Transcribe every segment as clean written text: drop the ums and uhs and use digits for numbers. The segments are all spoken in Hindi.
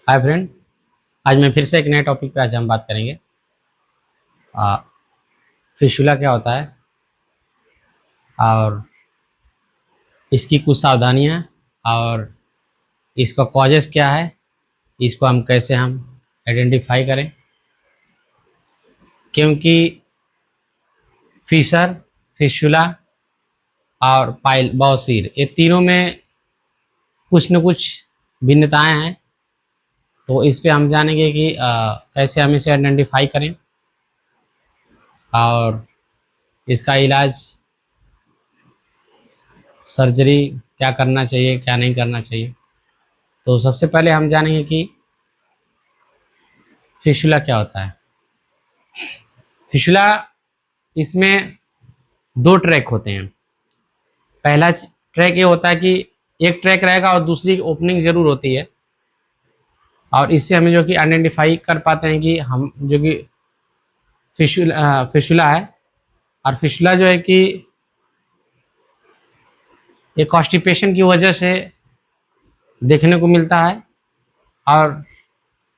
Hi friend. आज मैं फिर से एक नए टॉपिक पे आज हम बात करेंगे। आ, फिशुला क्या होता है और इसकी कुछ सावधानियां और इसका कॉजेस क्या है, इसको हम कैसे आइडेंटिफाई करें। क्योंकि फिशर, फिशुला और पाइल बवासीर, ये तीनों में कुछ न कुछ भिन्नताएं हैं। तो इस पे हम जानेंगे कि कैसे हम इसे आइडेंटिफाई करें और इसका इलाज, सर्जरी क्या करना चाहिए क्या नहीं करना चाहिए। तो सबसे पहले हम जानेंगे कि फिशुला क्या होता है। फिशुला, इसमें दो ट्रैक होते हैं। पहला ट्रैक ये होता है कि एक ट्रैक रहेगा और दूसरी ओपनिंग जरूर होती है, और इससे हमें जो कि आइडेंटिफाई कर पाते हैं कि हम जो कि फिशुला है। और फिशुला जो है कि एक कॉन्स्टिपेशन की वजह से देखने को मिलता है। और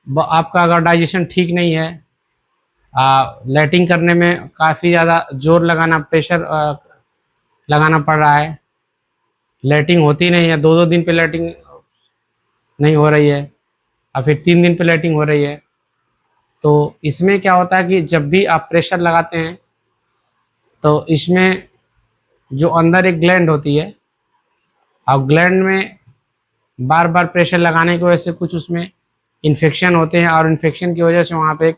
आपका अगर डाइजेशन ठीक नहीं है, लैटिंग करने में काफ़ी ज़्यादा जोर लगाना, प्रेशर लगाना पड़ रहा है, लैटिंग होती नहीं है, 2-2 दिन पे लैटिंग नहीं हो रही है और फिर 3 दिन पे लैटिंग हो रही है, तो इसमें क्या होता है कि जब भी आप प्रेशर लगाते हैं तो इसमें जो अंदर एक ग्लैंड होती है, और ग्लैंड में बार बार प्रेशर लगाने की वजह से कुछ उसमें इन्फेक्शन होते हैं, और इन्फेक्शन की वजह से वहाँ पे एक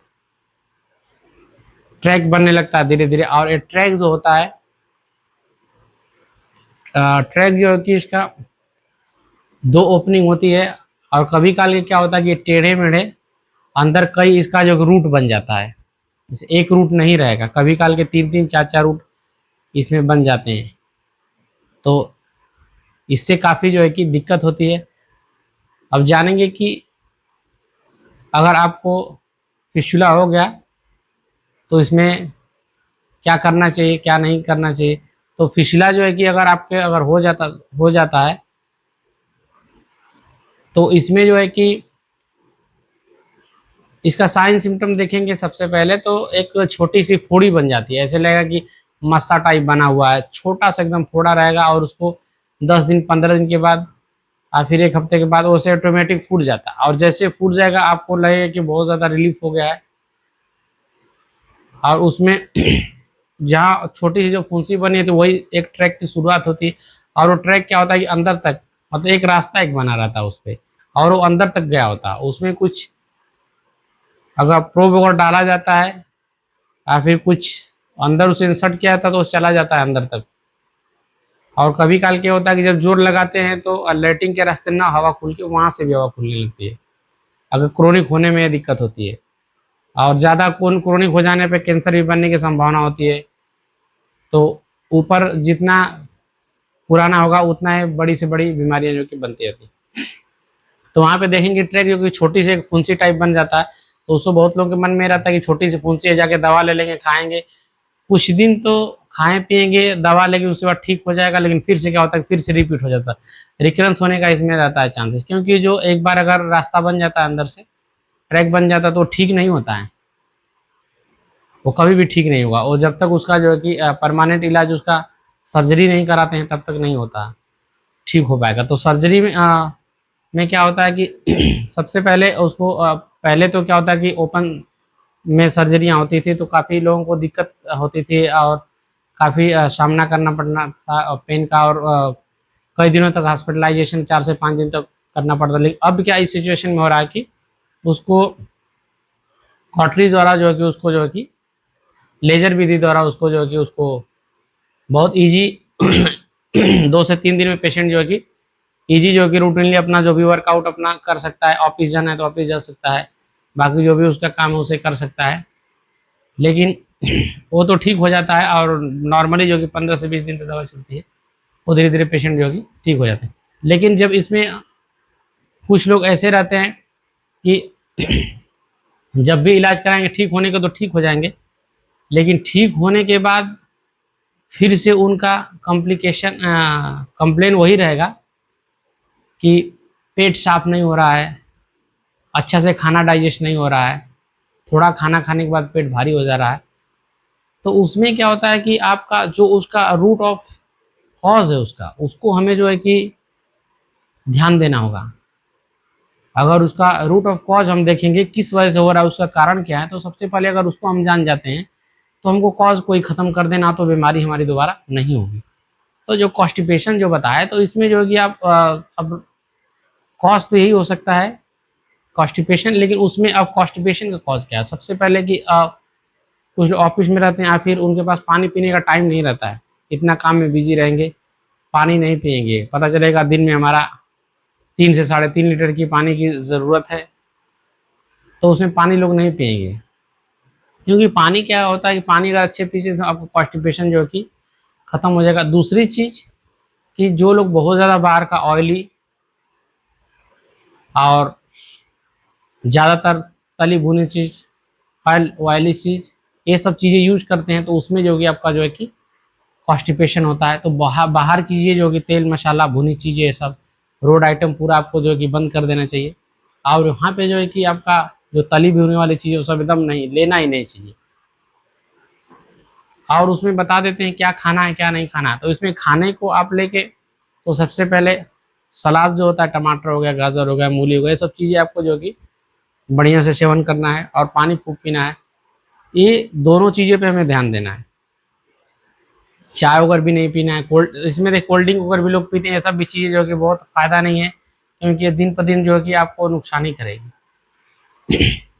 ट्रैक बनने लगता है धीरे धीरे। और एक ट्रैक जो होता है, ट्रैक जो है कि इसका दो ओपनिंग होती है, और कभी काल के क्या होता है कि टेढ़े मेढ़े अंदर कई इसका जो रूट बन जाता है। जैसे एक रूट नहीं रहेगा, कभी काल के 3-3 4-4 रूट इसमें बन जाते हैं। तो इससे काफ़ी जो है कि दिक्कत होती है। अब जानेंगे कि अगर आपको फिशुला हो गया तो इसमें क्या करना चाहिए क्या नहीं करना चाहिए। तो फिशुला जो है कि अगर हो जाता है तो इसमें जो है कि इसका साइन सिम्टम देखेंगे। सबसे पहले तो एक छोटी सी फोड़ी बन जाती है, ऐसे लगेगा कि मस्सा टाइप बना हुआ है, छोटा सा एकदम फोड़ा रहेगा, और उसको 10 दिन 15 दिन के बाद और फिर 1 हफ्ते के बाद वो से ऑटोमेटिक फूट जाता है। और जैसे फूट जाएगा आपको लगेगा कि बहुत ज़्यादा रिलीफ हो गया है। और उसमें जहाँ छोटी सी जो फुंसी बनी थी वही एक ट्रैक की शुरुआत होती है। और वो ट्रैक क्या होता है कि अंदर तक, मतलब एक रास्ता एक बना रहता है उस पर, और वो अंदर तक गया होता है। उसमें कुछ अगर प्रोब वगैरह डाला जाता है या फिर कुछ अंदर उसे इंसर्ट किया जाता है तो वो चला जाता है अंदर तक। और कभी काल क्या होता है कि जब जोर लगाते हैं तो लैटिंग के रास्ते ना हवा खुल के वहाँ से भी हवा खुलने लगती है, अगर क्रोनिक होने में दिक्कत होती है। और ज़्यादा क्रोनिक हो जाने पे कैंसर भी बनने की संभावना होती है। तो ऊपर जितना पुराना होगा उतना ही बड़ी से बड़ी बीमारियां जो कि बनती रहती हैं। तो वहाँ पे देखेंगे ट्रैक जो कि छोटी सी एक फुंसी टाइप बन जाता है, तो उसको बहुत लोगों के मन में रहता है कि छोटी सी फुंसी है, जाके दवा ले लेंगे खाएंगे, कुछ दिन तो खाएं पिएंगे दवा लेंगे, उसके बाद ठीक हो जाएगा। लेकिन फिर से क्या होता है, फिर से रिपीट हो जाता है, रिकरेंस होने का इसमें रहता है चांसेस। क्योंकि जो एक बार अगर रास्ता बन जाता है अंदर से, ट्रैक बन जाता है, तो ठीक नहीं होता है, वो कभी भी ठीक नहीं होगा। और जब तक उसका जो है कि परमानेंट इलाज, उसका सर्जरी नहीं कराते हैं तब तक नहीं होता ठीक हो पाएगा। तो सर्जरी में क्या होता है कि सबसे पहले उसको पहले तो क्या होता है कि ओपन में सर्जरियाँ होती थी, तो काफ़ी लोगों को दिक्कत होती थी और काफ़ी सामना करना पड़ना था पेन का, और कई दिनों तक हॉस्पिटलाइजेशन 4 से 5 दिन तक करना पड़ता। लेकिन अब क्या इस सिचुएशन में हो रहा है कि उसको कॉटरी द्वारा जो है कि उसको जो है कि लेजर विधि द्वारा उसको जो है कि उसको बहुत ईजी 2 से 3 दिन में पेशेंट जो है कि ईजी जो है कि रूटीनली अपना जो भी वर्कआउट अपना कर सकता है, ऑफिस जाना है तो ऑफिस जा सकता है, बाकी जो भी उसका काम है उसे कर सकता है। लेकिन वो तो ठीक हो जाता है, और नॉर्मली जो कि 15 से 20 दिन तक दवा चलती है, वो धीरे धीरे पेशेंट जो कि ठीक हो जाते हैं। लेकिन जब इसमें कुछ लोग ऐसे रहते हैं कि जब भी इलाज कराएंगे ठीक होने के तो ठीक हो जाएंगे, लेकिन ठीक होने के बाद फिर से उनका कॉम्प्लिकेशन कंप्लेन वही रहेगा कि पेट साफ नहीं हो रहा है, अच्छा से खाना डाइजेस्ट नहीं हो रहा है, थोड़ा खाना खाने के बाद पेट भारी हो जा रहा है, तो उसमें क्या होता है कि आपका जो उसका रूट ऑफ कॉज है उसका, उसको हमें जो है कि ध्यान देना होगा। अगर उसका रूट ऑफ कॉज हम देखेंगे किस वजह से हो रहा है, उसका कारण क्या है, तो सबसे पहले अगर उसको हम जान जाते हैं तो हमको कॉज कोई ख़त्म कर देना, तो बीमारी हमारी दोबारा नहीं होगी। तो जो कॉन्स्टिपेशन जो बताया, तो इसमें जो है कि आप अब कॉज तो यही हो सकता है कॉन्स्टिपेशन, लेकिन उसमें अब कॉन्स्टिपेशन का कॉज क्या है। सबसे पहले कि कुछ लोग ऑफिस में रहते हैं या फिर उनके पास पानी पीने का टाइम नहीं रहता है, इतना काम में बिजी रहेंगे, पानी नहीं पिएंगे, पता चलेगा दिन में हमारा 3 से 3.5 लीटर की पानी की ज़रूरत है, तो उसमें पानी लोग नहीं पिएंगे। क्योंकि पानी क्या होता है कि पानी अगर अच्छे पीछे तो आपको कॉन्स्टिपेशन जो है कि ख़त्म हो जाएगा। दूसरी चीज़ कि जो लोग बहुत ज़्यादा बाहर का ऑयली और ज़्यादातर तली भुनी चीज़, ऑयली चीज़, ये सब चीज़ें यूज करते हैं, तो उसमें जो कि आपका जो है कि कॉन्स्टिपेशन होता है। तो बाहर की चीज़ें जो कि तेल मसाला भुनी चीज़ें, ये सब रोड आइटम पूरा आपको जो है कि बंद कर देना चाहिए। और वहाँ पे जो है कि आपका जो तली भुनी वाली चीज़ें वो सब एकदम नहीं लेना ही नहीं चाहिए। और उसमें बता देते हैं क्या खाना है क्या नहीं खाना है। तो इसमें खाने को आप लेके, तो सबसे पहले सलाद जो होता है, टमाटर हो गया, गाजर हो गया, मूली हो गया, ये सब चीज़ें आपको जो कि बढ़िया से सेवन करना है और पानी खूब पीना है। ये दोनों चीज़ों पे हमें ध्यान देना है। चाय वगैरह भी नहीं पीना है, कोल्ड, इसमें देख कोल्ड ड्रिंक वगैरह भी लोग पीते हैं, ये सब भी चीज़ें जो कि बहुत फ़ायदा नहीं है, क्योंकि ये दिन पर दिन जो है कि आपको नुकसान ही करेगी।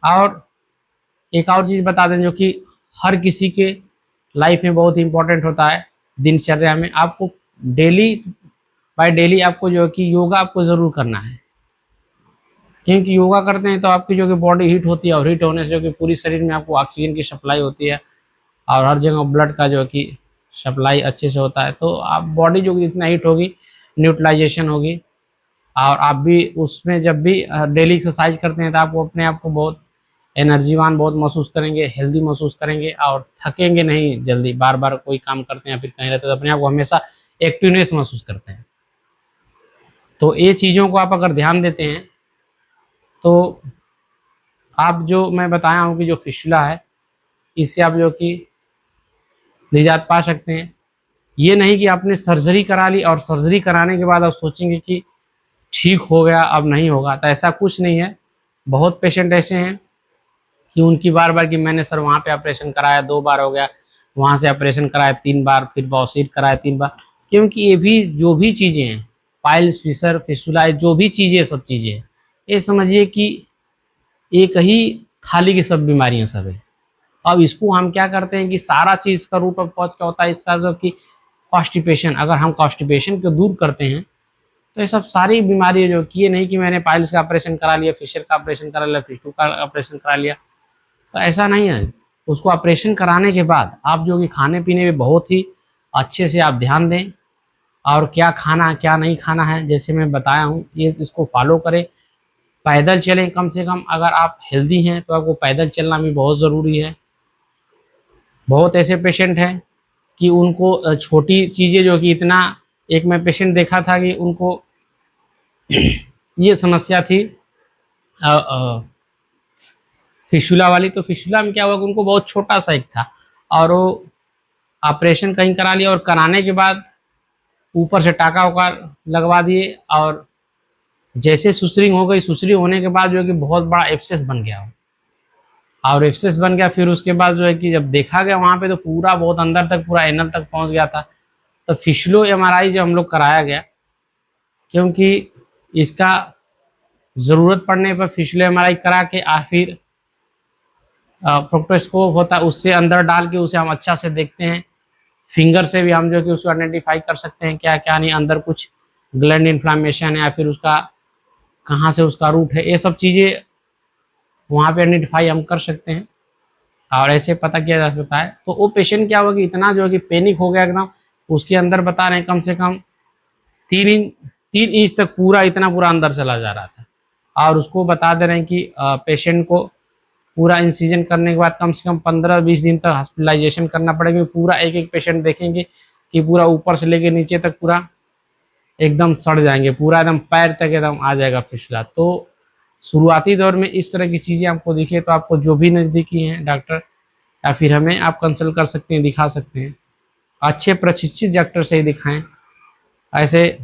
और एक और चीज़ बता दें जो कि हर किसी के लाइफ में बहुत इंपॉर्टेंट होता है, दिनचर्या में आपको डेली बाय डेली आपको जो है कि योगा आपको ज़रूर करना है। क्योंकि योगा करते हैं तो आपकी जो कि बॉडी हीट होती है, और हीट होने से जो कि पूरी शरीर में आपको ऑक्सीजन की सप्लाई होती है, और हर जगह ब्लड का जो कि सप्लाई अच्छे से होता है, तो आप बॉडी जो कि जितना हीट होगी न्यूट्रलाइजेशन होगी। और आप भी उसमें जब भी डेली एक्सरसाइज करते हैं तो आपको अपने आप को बहुत एनर्जीवान बहुत महसूस करेंगे, हेल्दी महसूस करेंगे, और थकेंगे नहीं जल्दी। बार बार कोई काम करते हैं या फिर कहीं रहते हैं तो अपने आप को हमेशा एक्टिवनेस महसूस करते हैं। तो ये चीज़ों को आप अगर ध्यान देते हैं तो आप जो मैं बताया हूँ कि जो फिशुला है, इससे आप जो कि निजात पा सकते हैं। ये नहीं कि आपने सर्जरी करा ली और सर्जरी कराने के बाद आप सोचेंगे कि ठीक हो गया अब नहीं होगा, तो ऐसा कुछ नहीं है। बहुत पेशेंट ऐसे हैं कि उनकी बार बार कि मैंने सर वहाँ पे ऑपरेशन कराया 2 बार हो गया, वहाँ से ऑपरेशन कराया 3 बार, फिर बॉसीर कराया 3 बार। क्योंकि ये भी जो भी चीज़ें हैं, पाइल्स, फिशर, फिशुला, जो भी चीज़ें सब चीज़ें, ये समझिए कि एक ही थाली की सब बीमारियाँ सब है। अब इसको हम क्या करते हैं कि सारा चीज़ का रूट ऑफ कॉज क्या होता है इसका, जो कि कॉन्स्टिपेशन, अगर हम कॉन्स्टिपेशन को दूर करते हैं तो ये सब सारी बीमारी जो कि, ये नहीं कि मैंने पाइल्स का ऑपरेशन करा लिया, फिशर का ऑपरेशन करा लिया, फिस्टू का ऑपरेशन करा लिया, तो ऐसा नहीं है। उसको ऑपरेशन कराने के बाद आप जो कि खाने पीने में बहुत ही अच्छे से आप ध्यान दें, और क्या खाना क्या नहीं खाना है जैसे मैं बताया हूँ, ये इसको फॉलो करें। पैदल चलें कम से कम, अगर आप हेल्दी हैं तो आपको पैदल चलना भी बहुत ज़रूरी है। बहुत ऐसे पेशेंट हैं कि उनको छोटी चीज़ें जो कि इतना, एक मैं पेशेंट देखा था कि उनको ये समस्या थी फिशुला वाली। तो फिशुला में क्या हुआ कि उनको बहुत छोटा सा एक था, और वो ऑपरेशन कहीं करा लिया, और कराने के बाद ऊपर से टाका वाका लगवा दिए, और जैसे सुसरिंग हो गई, सुसरिंग होने के बाद जो है कि बहुत बड़ा एब्सेस बन गया वो, और एब्सेस बन गया। फिर उसके बाद जो है कि जब देखा गया वहाँ पे तो पूरा बहुत अंदर तक, पूरा एनल तक पहुँच गया था। तो फिशलो एमआरआई जब हम लोग कराया गया, क्योंकि इसका ज़रूरत पड़ने पर फिशलो एमआरआई करा के फिर प्रोक्टोस्कोप होता है, उससे अंदर डाल के उसे हम अच्छा से देखते हैं। फिंगर से भी हम जो कि उसको आइडेंटिफाई कर सकते हैं क्या क्या नहीं, अंदर कुछ ग्लैंड इन्फ्लामेशन है या फिर उसका कहाँ से उसका रूट है, ये सब चीज़ें वहाँ पे आइडेंटिफाई हम कर सकते हैं, और ऐसे पता किया जा सकता है। तो वो पेशेंट क्या हुआ कि इतना जो है कि पैनिक हो गया एकदम, उसके अंदर बता रहे हैं कम से कम 3 इंच तक पूरा, इतना पूरा अंदर चला जा रहा था। और उसको बता दे रहे हैं कि पेशेंट को पूरा इंसिजन करने के बाद कम से कम 15-20 दिन तक हॉस्पिटलाइजेशन करना पड़ेगा। पूरा एक एक पेशेंट देखेंगे कि पूरा ऊपर से लेके नीचे तक पूरा एकदम सड़ जाएंगे, पूरा एकदम पैर तक एकदम आ जाएगा फिसला। तो शुरुआती दौर में इस तरह की चीज़ें आपको दिखे तो आपको जो भी नज़दीकी हैं डॉक्टर या फिर हमें आप कंसल्ट कर सकते हैं, दिखा सकते हैं। अच्छे प्रशिक्षित डॉक्टर से ही दिखाएं, ऐसे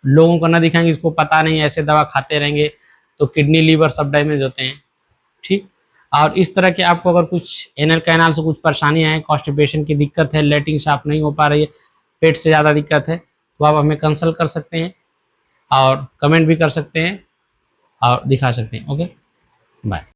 लोगों को ना दिखाएं जिसको पता नहीं, ऐसे दवा खाते रहेंगे तो किडनी लीवर सब डैमेज होते हैं। ठीक। और इस तरह के आपको अगर कुछ एनल कैनाल से कुछ परेशानियाँ हैं, कॉन्स्टिपेशन की दिक्कत है, लैट्रिन साफ नहीं हो पा रही है, पेट से ज़्यादा दिक्कत है, तो आप हमें कंसल्ट कर सकते हैं और कमेंट भी कर सकते हैं और दिखा सकते हैं। Okay, bye.